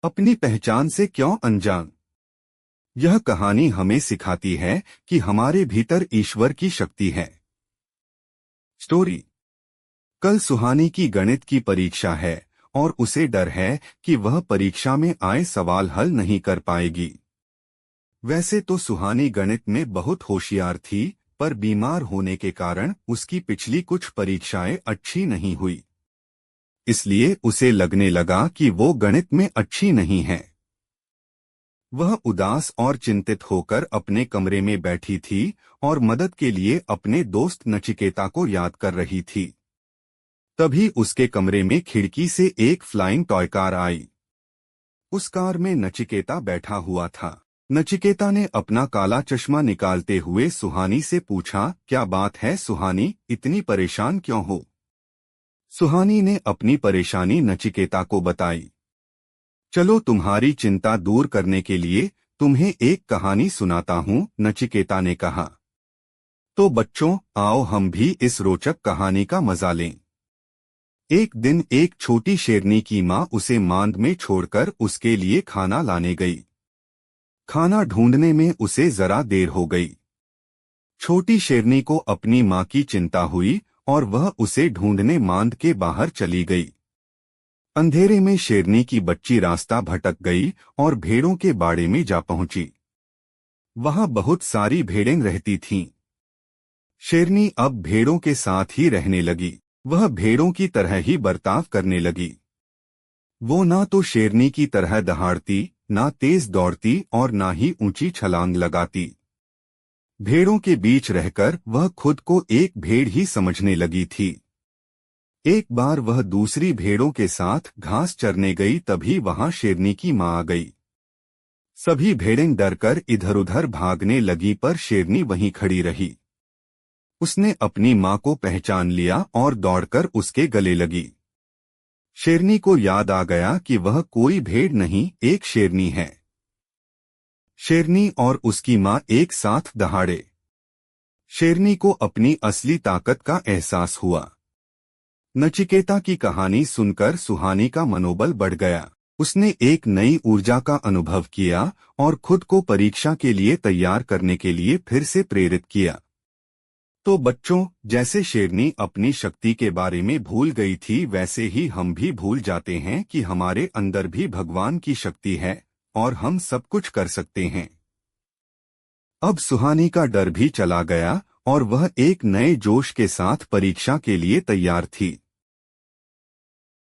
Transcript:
अपनी पहचान से क्यों अनजान। यह कहानी हमें सिखाती है कि हमारे भीतर ईश्वर की शक्ति है। स्टोरी। कल सुहानी की गणित की परीक्षा है और उसे डर है कि वह परीक्षा में आए सवाल हल नहीं कर पाएगी। वैसे तो सुहानी गणित में बहुत होशियार थी, पर बीमार होने के कारण उसकी पिछली कुछ परीक्षाएं अच्छी नहीं हुई। इसलिए उसे लगने लगा कि वो गणित में अच्छी नहीं है। वह उदास और चिंतित होकर अपने कमरे में बैठी थी और मदद के लिए अपने दोस्त नचिकेता को याद कर रही थी। तभी उसके कमरे में खिड़की से एक फ्लाइंग टॉय कार आई। उस कार में नचिकेता बैठा हुआ था। नचिकेता ने अपना काला चश्मा निकालते हुए सुहानी से पूछा, क्या बात है सुहानी, इतनी परेशान क्यों हो? सुहानी ने अपनी परेशानी नचिकेता को बताई। चलो तुम्हारी चिंता दूर करने के लिए तुम्हें एक कहानी सुनाता हूँ, नचिकेता ने कहा। तो बच्चों, आओ हम भी इस रोचक कहानी का मजा लें। एक दिन एक छोटी शेरनी की माँ उसे मांद में छोड़कर उसके लिए खाना लाने गई। खाना ढूंढने में उसे जरा देर हो गई। छोटी शेरनी को अपनी माँ की चिंता हुई और वह उसे ढूंढने मांद के बाहर चली गई। अंधेरे में शेरनी की बच्ची रास्ता भटक गई और भेड़ों के बाड़े में जा पहुंची। वहां बहुत सारी भेड़ें रहती थीं। शेरनी अब भेड़ों के साथ ही रहने लगी। वह भेड़ों की तरह ही बर्ताव करने लगी। वो ना तो शेरनी की तरह दहाड़ती, ना तेज दौड़ती और ना ही ऊंची छलांग लगाती। भेड़ों के बीच रहकर वह खुद को एक भेड़ ही समझने लगी थी। एक बार वह दूसरी भेड़ों के साथ घास चरने गई, तभी वहां शेरनी की मां आ गई। सभी भेड़ें डरकर इधर-उधर भागने लगी, पर शेरनी वहीं खड़ी रही। उसने अपनी मां को पहचान लिया और दौड़कर उसके गले लगी। शेरनी को याद आ गया कि वह कोई भेड़ नहीं, एक शेरनी है। शेरनी और उसकी मां एक साथ दहाड़े। शेरनी को अपनी असली ताकत का एहसास हुआ। नचिकेता की कहानी सुनकर सुहानी का मनोबल बढ़ गया। उसने एक नई ऊर्जा का अनुभव किया और खुद को परीक्षा के लिए तैयार करने के लिए फिर से प्रेरित किया। तो बच्चों, जैसे शेरनी अपनी शक्ति के बारे में भूल गई थी, वैसे ही हम भी भूल जाते हैं कि हमारे अंदर भी भगवान की शक्ति है और हम सब कुछ कर सकते हैं। अब सुहानी का डर भी चला गया और वह एक नए जोश के साथ परीक्षा के लिए तैयार थी।